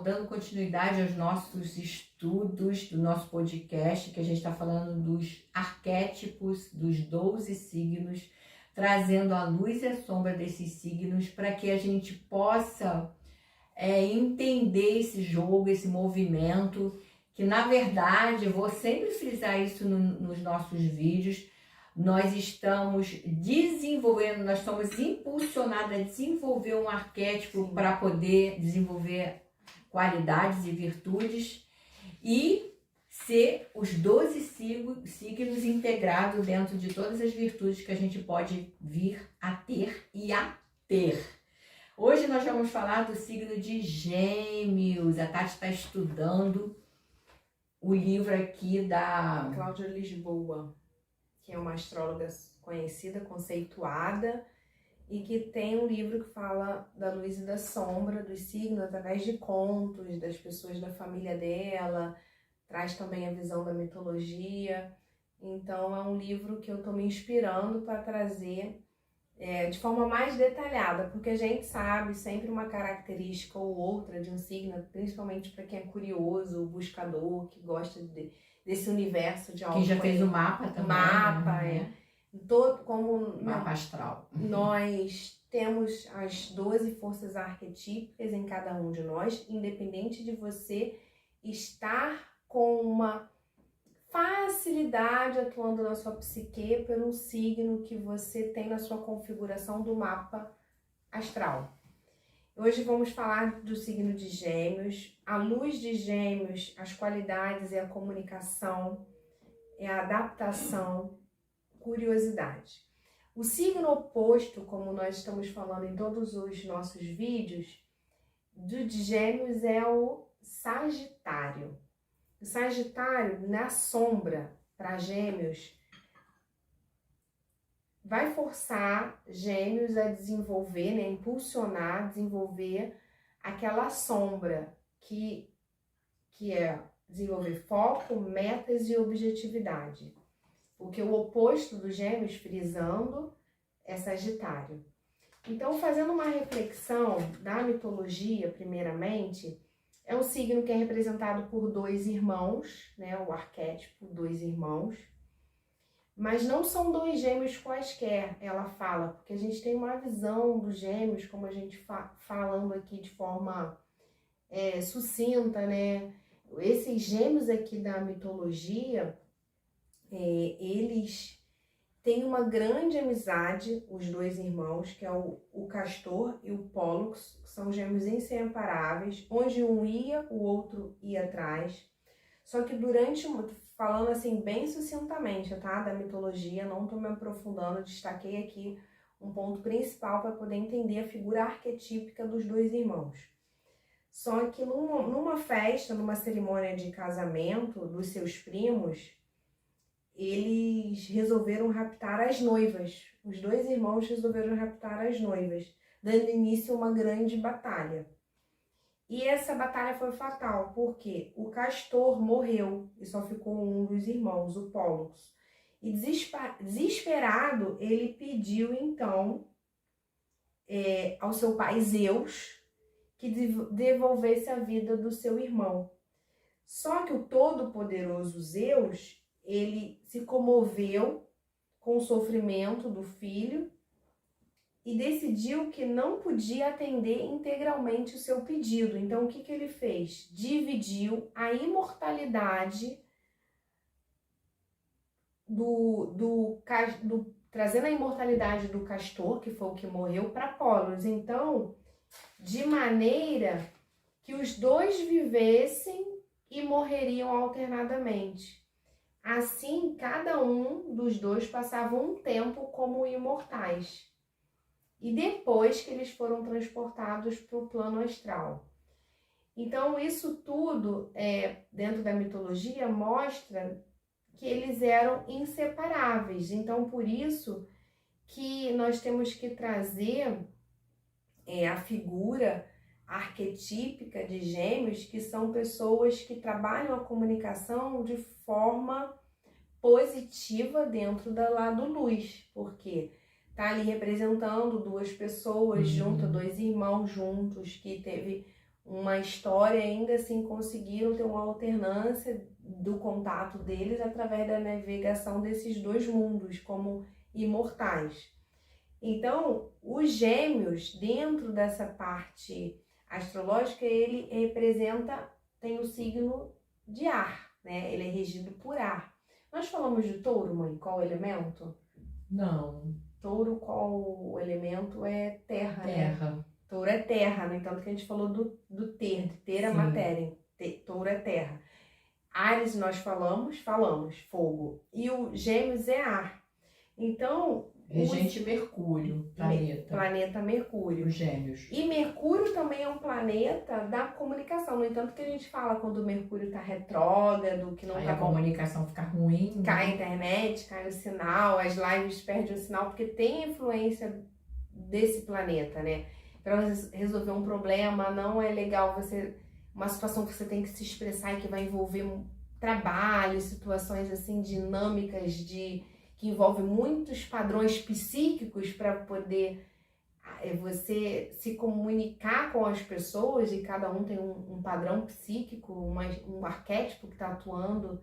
dando continuidade aos nossos estudos do nosso podcast, que a gente está falando dos arquétipos dos 12 signos, trazendo a luz e a sombra desses signos para que a gente possa entender esse jogo, esse movimento, que na verdade, eu vou sempre frisar isso nos nossos vídeos, nós estamos desenvolvendo, nós estamos impulsionados a desenvolver um arquétipo para poder desenvolver qualidades e virtudes e ser os 12 signos integrados dentro de todas as virtudes que a gente pode vir a ter e a ter. Hoje nós vamos falar do signo de Gêmeos. A Tati está estudando o livro aqui da Cláudia Lisboa, que é uma astróloga conhecida, conceituada, e que tem um livro que fala da luz e da sombra dos signos através de contos das pessoas da família dela, traz também a visão da mitologia. Então é um livro que eu estou me inspirando para trazer de forma mais detalhada, porque a gente sabe sempre uma característica ou outra de um signo, principalmente para quem é curioso, buscador, que gosta desse universo de algo. Quem já fez o mapa também. Mapa, como mapa astral. Nós temos as 12 forças arquetípicas em cada um de nós, independente de você estar com uma facilidade atuando na sua psique por um signo que você tem na sua configuração do mapa astral. Hoje vamos falar do signo de Gêmeos. A luz de Gêmeos, as qualidades é a comunicação, é a adaptação, curiosidade. O signo oposto, como nós estamos falando em todos os nossos vídeos, de Gêmeos é o Sagitário. O Sagitário, na sombra, para Gêmeos, vai forçar Gêmeos a desenvolver, impulsionar, desenvolver aquela sombra que é desenvolver foco, metas e objetividade. Porque o oposto do Gêmeos, frisando, é Sagitário. Então, fazendo uma reflexão da mitologia, primeiramente, é um signo que é representado por 2 irmãos, o arquétipo, 2 irmãos. Mas não são 2 gêmeos quaisquer, ela fala, porque a gente tem uma visão dos gêmeos, como a gente falando aqui de forma sucinta, Esses gêmeos aqui da mitologia, eles têm uma grande amizade, os 2 irmãos, que é o Castor e o Pólux, que são gêmeos inseparáveis, onde um ia, o outro ia atrás. Só que falando assim bem sucintamente, da mitologia, não estou me aprofundando, destaquei aqui um ponto principal para poder entender a figura arquetípica dos 2 irmãos. Só que numa festa, numa cerimônia de casamento dos seus primos, eles resolveram raptar as noivas. Os 2 irmãos resolveram raptar as noivas, dando início a uma grande batalha. E essa batalha foi fatal, porque o Castor morreu e só ficou um dos irmãos, o Pólux. E desesperado, ele pediu então ao seu pai Zeus que devolvesse a vida do seu irmão. Só que o todo-poderoso Zeus, ele se comoveu com o sofrimento do filho e decidiu que não podia atender integralmente o seu pedido. Então, o que ele fez? Dividiu a imortalidade trazendo a imortalidade do Castor, que foi o que morreu, para Pólux. Então, de maneira que os 2 vivessem e morreriam alternadamente. Assim, cada um dos 2 passava um tempo como imortais. E depois que eles foram transportados para o plano astral. Então, isso tudo, dentro da mitologia, mostra que eles eram inseparáveis. Então, por isso que nós temos que trazer a figura arquetípica de Gêmeos, que são pessoas que trabalham a comunicação de forma positiva dentro da lado luz, porque tá ali representando 2 pessoas juntas, 2 irmãos juntos, que teve uma história, ainda assim conseguiram ter uma alternância do contato deles através da navegação desses dois mundos como imortais. Então, os gêmeos, dentro dessa parte astrológica, ele tem o signo de ar, né? Ele é regido por ar. Nós falamos de touro, mãe? Qual o elemento? Não. Touro, qual o elemento? É terra, né? Terra. Touro é terra, no entanto que a gente falou do ter, de ter a Sim. matéria. Touro é terra. Áries nós falamos, fogo. E o Gêmeos é ar. Então... Regente Mercúrio, planeta. Planeta Mercúrio. Os Gêmeos. E Mercúrio também é um planeta da comunicação. No entanto que a gente fala quando o Mercúrio está retrógrado, que não Aí tá a bom. comunicação fica ruim. Né? Cai a internet, cai o sinal, as lives perdem o sinal, porque tem influência desse planeta, né? Para você resolver um problema, não é legal uma situação que você tem que se expressar e que vai envolver um trabalho, situações assim dinâmicas que envolve muitos padrões psíquicos para poder você se comunicar com as pessoas, e cada um tem um padrão psíquico, um arquétipo que está atuando.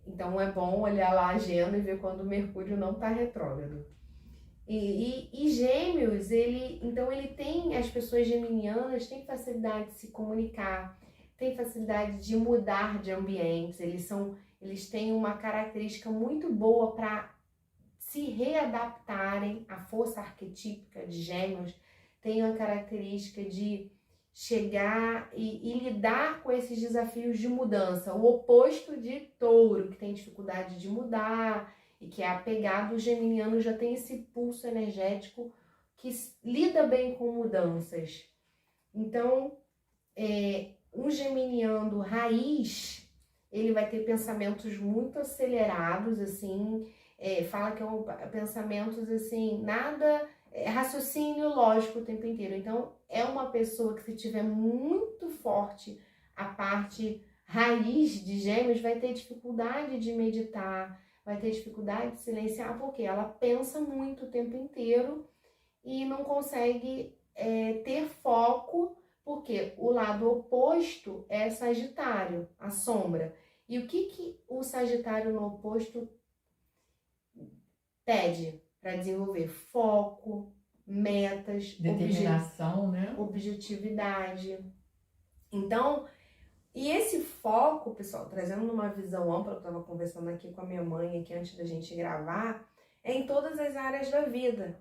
Então é bom olhar lá a agenda e ver quando o Mercúrio não está retrógrado. E Gêmeos, ele tem, as pessoas geminianas têm facilidade de se comunicar, têm facilidade de mudar de ambientes, eles têm uma característica muito boa para se readaptarem. A força arquetípica de Gêmeos tem a característica de chegar e lidar com esses desafios de mudança. O oposto de Touro, que tem dificuldade de mudar e que é apegado, o geminiano já tem esse pulso energético que lida bem com mudanças. Então, um geminiano raiz, ele vai ter pensamentos muito acelerados, assim, fala que pensamentos assim, raciocínio lógico o tempo inteiro. Então, é uma pessoa que, se tiver muito forte a parte raiz de Gêmeos, vai ter dificuldade de meditar, vai ter dificuldade de silenciar, porque ela pensa muito o tempo inteiro e não consegue ter foco, porque o lado oposto é Sagitário, a sombra. E o que o Sagitário no oposto pede para desenvolver? Foco, metas, determinação, né? Objetividade. Então, e esse foco, pessoal, trazendo numa visão ampla, eu estava conversando aqui com a minha mãe aqui antes da gente gravar, é em todas as áreas da vida.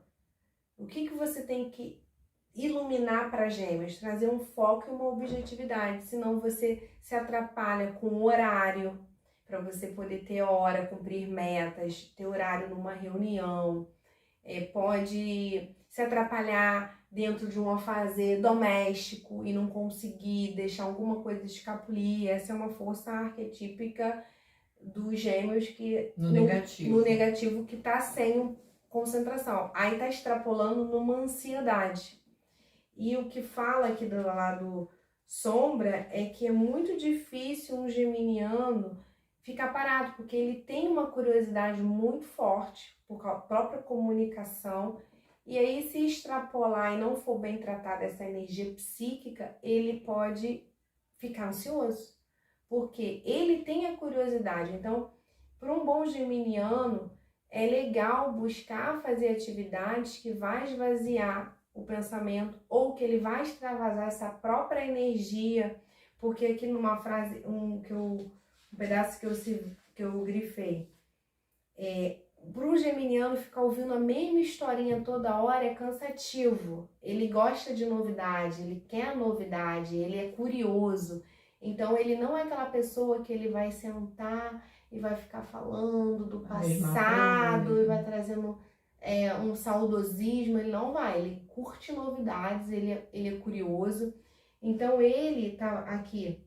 O que você tem que iluminar para Gêmeos? Trazer um foco e uma objetividade, senão você se atrapalha com o horário, para você poder ter hora, cumprir metas, ter horário numa reunião, pode se atrapalhar dentro de um afazer doméstico e não conseguir deixar alguma coisa escapulir. Essa é uma força arquetípica dos Gêmeos que no negativo que está sem concentração. Aí está extrapolando numa ansiedade. E o que fala aqui do lado sombra é que é muito difícil um geminiano ficar parado, porque ele tem uma curiosidade muito forte por própria comunicação, e aí se extrapolar e não for bem tratada essa energia psíquica, ele pode ficar ansioso, porque ele tem a curiosidade. Então, para um bom geminiano, é legal buscar fazer atividades que vai esvaziar o pensamento, ou que ele vai extravasar essa própria energia, porque aqui numa frase, um pedaço que eu grifei, para um geminiano ficar ouvindo a mesma historinha toda hora é cansativo. Ele gosta de novidade, ele quer novidade, ele é curioso. Então ele não é aquela pessoa que ele vai sentar e vai ficar falando do passado e vai trazendo um saudosismo. Ele não vai, ele curte novidades, ele é curioso. Então ele tá aqui,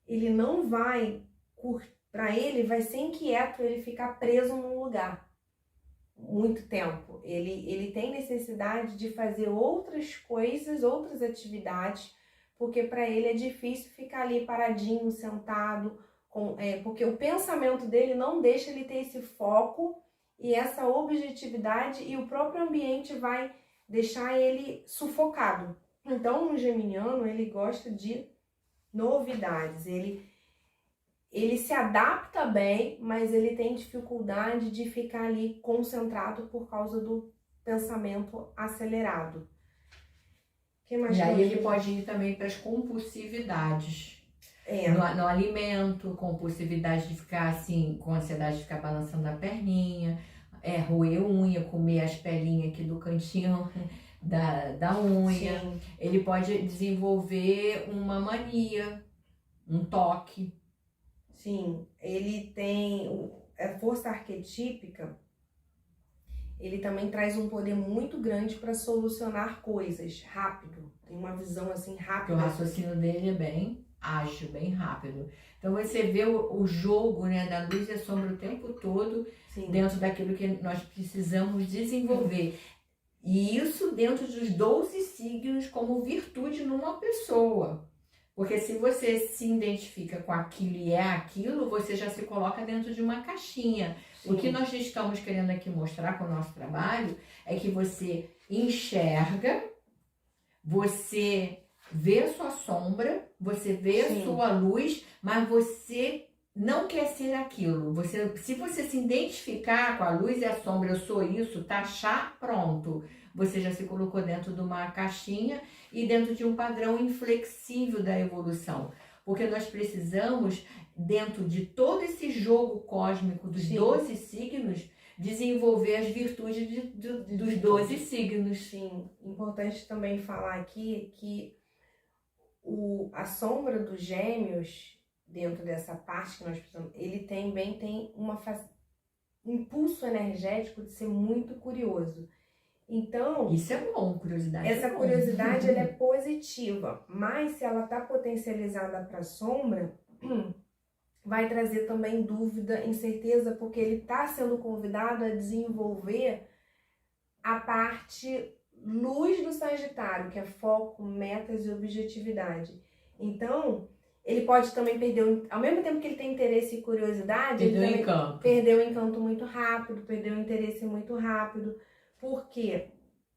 ele não vai curtir. Para ele, vai ser inquieto ele ficar preso num lugar muito tempo. Ele tem necessidade de fazer outras coisas, outras atividades, porque para ele é difícil ficar ali paradinho, sentado, porque o pensamento dele não deixa ele ter esse foco e essa objetividade, e o próprio ambiente vai deixar ele sufocado. Então, o geminiano, ele gosta de novidades, ele se adapta bem, mas ele tem dificuldade de ficar ali concentrado por causa do pensamento acelerado. Que mais E aí ele que pode ir também para as compulsividades. É, No alimento, compulsividade de ficar assim, com ansiedade de ficar balançando a perninha, roer unha, comer as pelinhas aqui do cantinho da unha. sim, Ele pode desenvolver uma mania, um toque. sim. Ele tem a força arquetípica, ele também traz um poder muito grande para solucionar coisas rápido. Tem uma visão assim Porque o rápida. raciocínio dele é bem ágil, bem rápido. Então você vê o jogo, né, da luz e a sombra o tempo todo, Sim, dentro daquilo que nós precisamos desenvolver. E isso dentro dos 12 signos como virtude numa pessoa. Porque se você se identifica com aquilo e é aquilo, você já se coloca dentro de uma caixinha. sim. O que nós estamos querendo aqui mostrar com o nosso trabalho é que você enxerga, você vê a sua sombra, você vê a Sim. sua luz, mas você não quer ser aquilo. Se você se identificar com a luz e a sombra, eu sou isso, taxar, pronto. Você já se colocou dentro de uma caixinha e dentro de um padrão inflexível da evolução. Porque nós precisamos, dentro de todo esse jogo cósmico dos Sim. 12 signos, desenvolver as virtudes dos 12 signos. Sim, importante também falar aqui que a sombra dos gêmeos, dentro dessa parte que nós precisamos, ele também tem um impulso energético de ser muito curioso. Então, Isso é bom, curiosidade. essa é bom. curiosidade ela é positiva, mas se ela está potencializada para a sombra, vai trazer também dúvida, incerteza, porque ele está sendo convidado a desenvolver a parte luz do Sagitário, que é foco, metas e objetividade. Então, ele pode também perder, ao mesmo tempo que ele tem interesse e curiosidade, Perdeu ele o também encanto. perdeu o encanto muito rápido, perdeu o interesse muito rápido, porque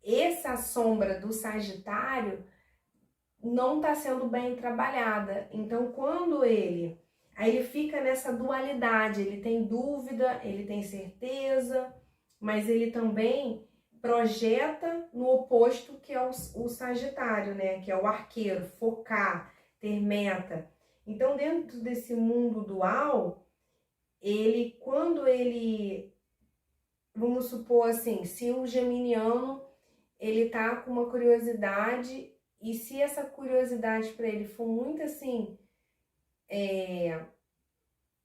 essa sombra do Sagitário não está sendo bem trabalhada. Então, quando aí ele fica nessa dualidade, ele tem dúvida, ele tem certeza, mas ele também projeta no oposto, que é o Sagitário, né? Que é o arqueiro, focar, ter meta. Então, dentro desse mundo dual, quando ele, vamos supor assim, se o geminiano, ele tá com uma curiosidade, e se essa curiosidade para ele for muito assim,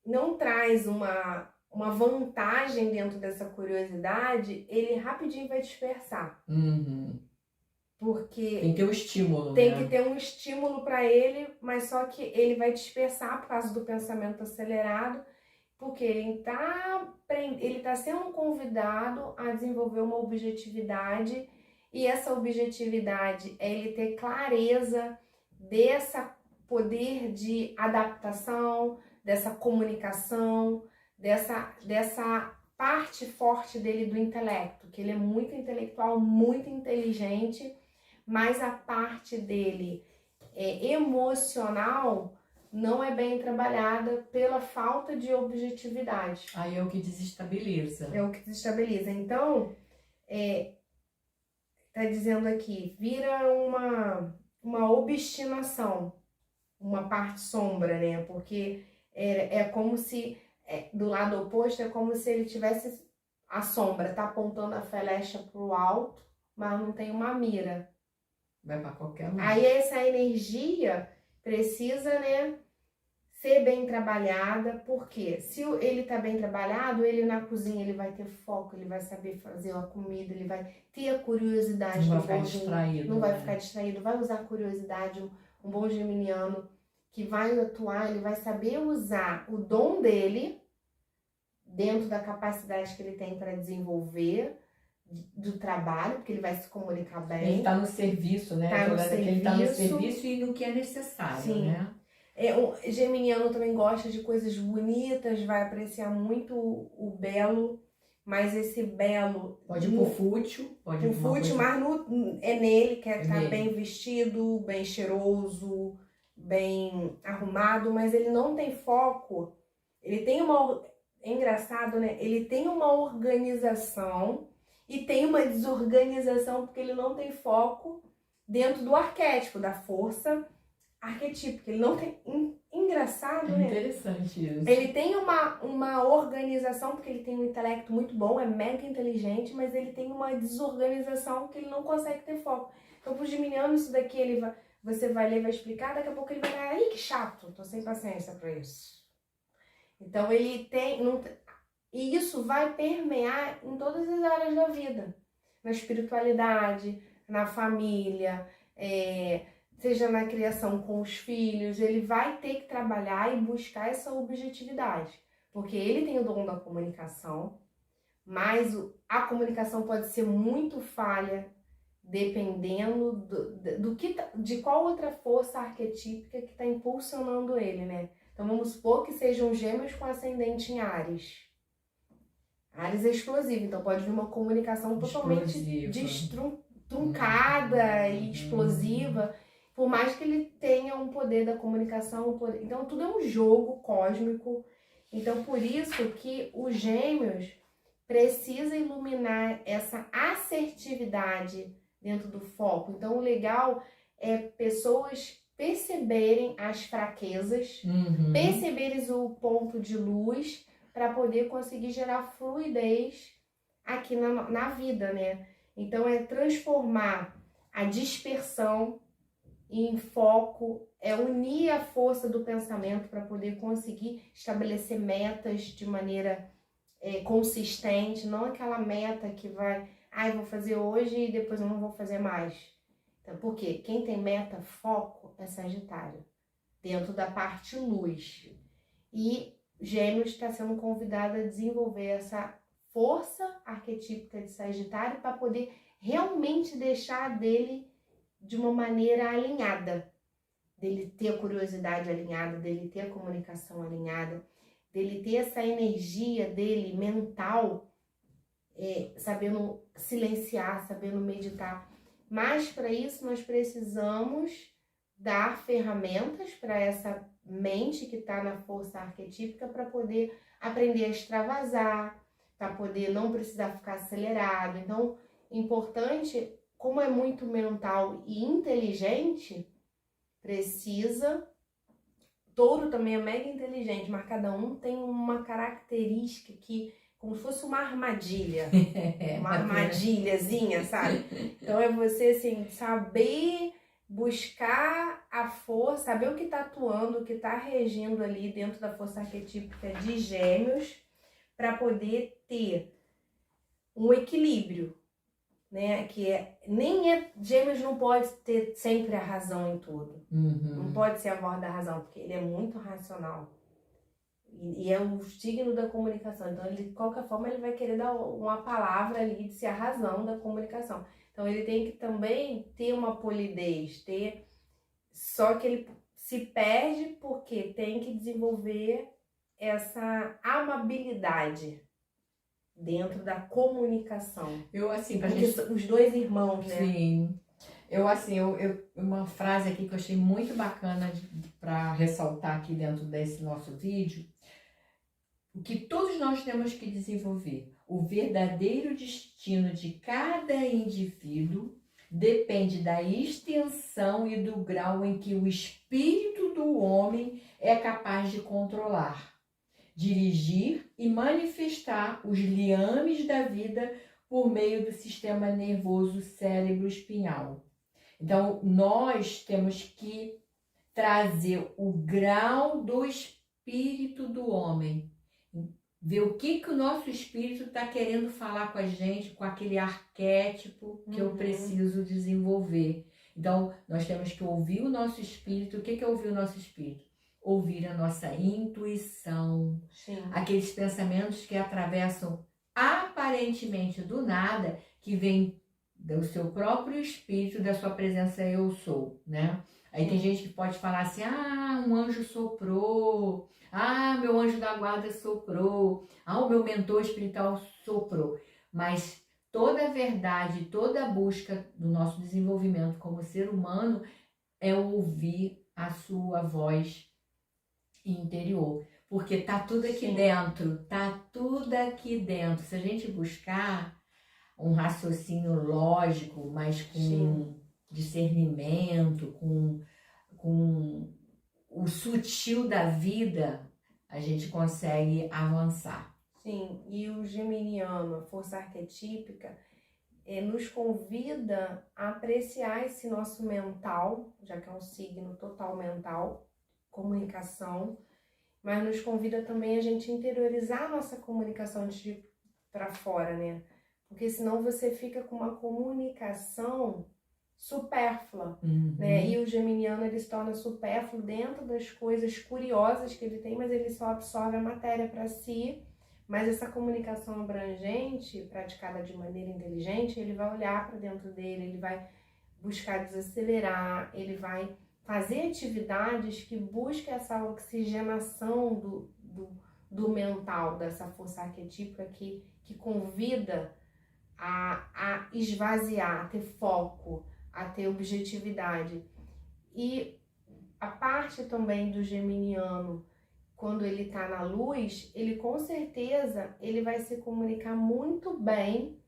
não traz uma vantagem dentro dessa curiosidade, ele rapidinho vai dispersar. Uhum. Porque tem que ter um estímulo, tem né? que ter um estímulo para ele, mas só que ele vai dispersar por causa do pensamento acelerado, porque ele tá sendo convidado a desenvolver uma objetividade, e essa objetividade é ele ter clareza dessa poder de adaptação, dessa comunicação, dessa parte forte dele do intelecto, que ele é muito intelectual, muito inteligente, mas a parte dele emocional não é bem trabalhada pela falta de objetividade. Aí é o que desestabiliza. É o que desestabiliza. Então, tá dizendo aqui, vira uma obstinação, uma parte sombra, né? Porque é como se, do lado oposto, é como se ele tivesse a sombra, tá apontando a flecha pro alto, mas não tem uma mira. Vai para qualquer lado. Aí essa energia precisa, né, ser bem trabalhada, porque se ele tá bem trabalhado, ele na cozinha ele vai ter foco, ele vai saber fazer uma comida, ele vai ter a curiosidade. Não vai ficar distraído. Não vai ficar distraído, vai usar a curiosidade, um bom geminiano que vai atuar, ele vai saber usar o dom dele dentro da capacidade que ele tem para desenvolver do trabalho, porque ele vai se comunicar bem. Ele tá no serviço, né? Tá no serviço. Ele tá no serviço e no que é necessário, Sim. né? O geminiano também gosta de coisas bonitas, vai apreciar muito o belo, mas esse belo... Pode ir pro fútil, pode ir O pra uma fútil, coisa... mas é nele, que tá nele. bem vestido, bem cheiroso, bem arrumado, mas ele não tem foco. Ele tem uma... É engraçado, né? Ele tem uma organização e tem uma desorganização porque ele não tem foco dentro do arquétipo, da força arquetípica. Ele não tem... Engraçado, né? Interessante isso. Ele tem uma organização, porque ele tem um intelecto muito bom, é mega inteligente, mas ele tem uma desorganização que ele não consegue ter foco. Então, pro geminiano, isso daqui você vai ler, vai explicar, daqui a pouco ele vai falar, ai, que chato, tô sem paciência pra isso. Então, ele tem... E isso vai permear em todas as áreas da vida. Na espiritualidade, na família, seja na criação com os filhos, ele vai ter que trabalhar e buscar essa objetividade. Porque ele tem o dom da comunicação, mas a comunicação pode ser muito falha, dependendo de qual outra força arquetípica que está impulsionando ele, né? Então vamos supor que sejam gêmeos com ascendente em Áries. Áries é explosivo, então pode vir uma comunicação totalmente truncada e explosiva, por mais que ele tenha um poder da comunicação. Então tudo é um jogo cósmico. Então por isso que os gêmeos precisa iluminar essa assertividade dentro do foco. Então o legal é pessoas perceberem as fraquezas, perceberem o ponto de luz, para poder conseguir gerar fluidez aqui na vida, né? Então é transformar a dispersão em foco, é unir a força do pensamento para poder conseguir estabelecer metas de maneira consistente, não aquela meta que vai, eu vou fazer hoje e depois eu não vou fazer mais. Então, por quê? Quem tem meta, foco, é Sagitário, dentro da parte luz. E Gêmeos está sendo convidado a desenvolver essa força arquetípica de Sagitário para poder realmente deixar dele de uma maneira alinhada, dele ter a curiosidade alinhada, dele ter a comunicação alinhada, dele ter essa energia dele mental, sabendo silenciar, sabendo meditar. Mas para isso nós precisamos dar ferramentas para essa mente que está na força arquetípica para poder aprender a extravasar, para poder não precisar ficar acelerado. Então, importante, como é muito mental e inteligente, precisa... Touro também é mega inteligente, mas cada um tem uma característica que, como se fosse uma armadilha, uma armadilhazinha, sabe? Então é você, assim, saber buscar a força, saber o que está atuando, o que está regindo ali dentro da força arquetípica de Gêmeos, para poder ter um equilíbrio, né? Gêmeos não pode ter sempre a razão em tudo. Não pode ser a voz da razão, porque ele é muito racional. E é o signo da comunicação. Então, ele, de qualquer forma, ele vai querer dar uma palavra ali de ser a razão da comunicação. Então, ele tem que também ter uma polidez, só que ele se perde porque tem que desenvolver essa amabilidade dentro da comunicação. Eu, assim, porque os dois irmãos, né? Sim. Uma frase aqui que eu achei muito bacana para ressaltar aqui dentro desse nosso vídeo, o que todos nós temos que desenvolver. O verdadeiro destino de cada indivíduo depende da extensão e do grau em que o espírito do homem é capaz de controlar, dirigir e manifestar os liames da vida por meio do sistema nervoso cérebro-espinhal. Então, nós temos que trazer o grau do espírito do homem, ver o que o nosso espírito está querendo falar com a gente, com aquele arquétipo que eu preciso desenvolver. Então, nós temos que ouvir o nosso espírito. O que é ouvir o nosso espírito? Ouvir a nossa intuição. Sim. Aqueles pensamentos que atravessam aparentemente do nada, que vem do seu próprio espírito, da sua presença eu sou, né? Aí tem gente que pode falar assim, um anjo soprou, meu anjo da guarda soprou, o meu mentor espiritual soprou. Mas toda a verdade, toda a busca do nosso desenvolvimento como ser humano é ouvir a sua voz interior. Porque tá tudo aqui dentro, tá tudo aqui dentro. Se a gente buscar um raciocínio lógico, mas com discernimento, com o sutil da vida, a gente consegue avançar. Sim, e o geminiano, a força arquetípica, nos convida a apreciar esse nosso mental, já que é um signo total mental, comunicação, mas nos convida também a gente interiorizar a nossa comunicação antes de ir para fora, né? Porque senão você fica com uma comunicação supérflua, né? E o geminiano, ele se torna supérfluo dentro das coisas curiosas que ele tem, mas ele só absorve a matéria para si. Mas essa comunicação abrangente, praticada de maneira inteligente, ele vai olhar para dentro dele, ele vai buscar desacelerar, ele vai fazer atividades que busquem essa oxigenação do mental, dessa força arquetípica que convida a esvaziar, a ter foco, a ter objetividade. E a parte também do geminiano, quando ele está na luz, ele com certeza ele vai se comunicar muito bem,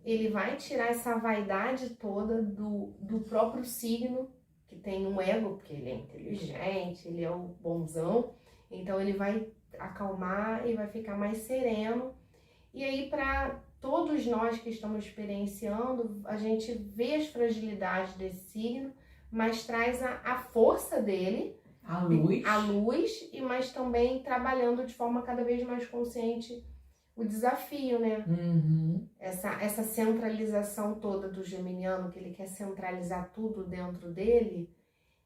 ele vai tirar essa vaidade toda do próprio signo, que tem um ego, porque ele é inteligente, ele é o bonzão, então ele vai acalmar e vai ficar mais sereno. E aí, para todos nós que estamos experienciando, a gente vê as fragilidades desse signo, mas traz a força dele, a luz, mas também trabalhando de forma cada vez mais consciente o desafio, né? Essa centralização toda do geminiano, que ele quer centralizar tudo dentro dele,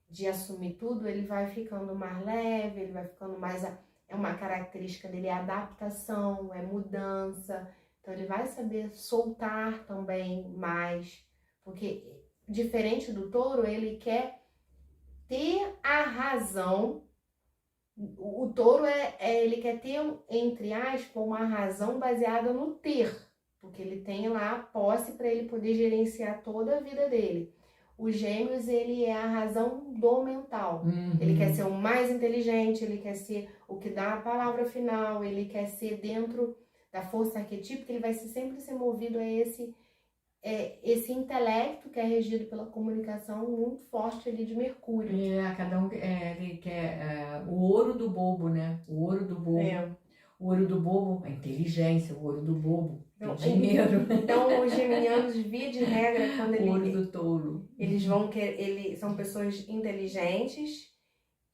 de assumir tudo, ele vai ficando mais leve, ele vai ficando mais... É uma característica dele, é adaptação, é mudança. Então ele vai saber soltar também mais, porque diferente do touro, ele quer ter a razão. O touro ele quer ter, entre aspas, uma razão baseada no ter, porque ele tem lá a posse para ele poder gerenciar toda a vida dele. Os gêmeos, ele é a razão do mental. Ele quer ser o mais inteligente, ele quer ser o que dá a palavra final, ele quer ser dentro da força arquetípica, ele vai sempre ser movido a esse intelecto que é regido pela comunicação muito forte ali de Mercúrio. Cada um ele quer o ouro do bobo, né? O ouro do bobo. O ouro do bobo, a inteligência, o ouro do bobo, o dinheiro. Então, os geminianos, via de regra, quando o ouro do tolo. Eles vão eles são pessoas inteligentes,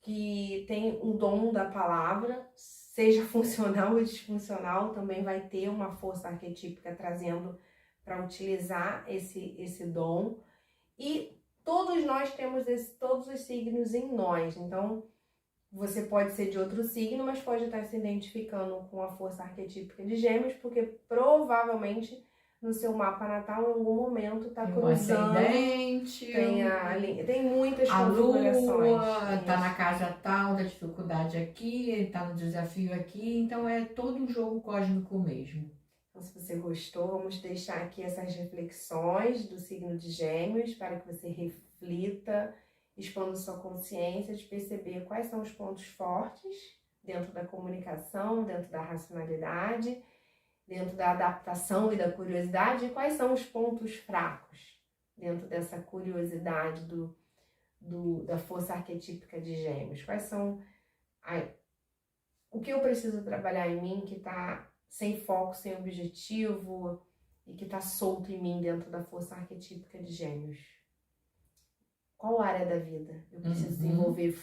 que têm um dom da palavra, seja funcional ou disfuncional, também vai ter uma força arquetípica trazendo para utilizar esse dom. E todos nós temos todos os signos em nós. Então, você pode ser de outro signo, mas pode estar se identificando com a força arquetípica de Gêmeos, porque provavelmente no seu mapa natal, em algum momento, está cruzando. Tem muitas configurações. A Lua está na casa tal, da dificuldade aqui, está no desafio aqui. Então, é todo um jogo cósmico mesmo. Então, se você gostou, vamos deixar aqui essas reflexões do signo de Gêmeos para que você reflita, expanda sua consciência de perceber quais são os pontos fortes dentro da comunicação, dentro da racionalidade, dentro da adaptação e da curiosidade, e quais são os pontos fracos dentro dessa curiosidade da força arquetípica de Gêmeos. Quais são o que eu preciso trabalhar em mim que está sem foco, sem objetivo e que está solto em mim dentro da força arquetípica de Gêmeos? Qual área da vida eu preciso desenvolver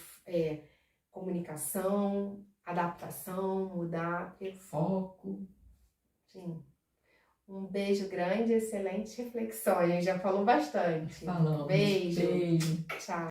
comunicação, adaptação, mudar? Foco. Sim. Um beijo grande, excelentes reflexões. Já falou bastante. Falamos. Beijo. Beijo. Tchau.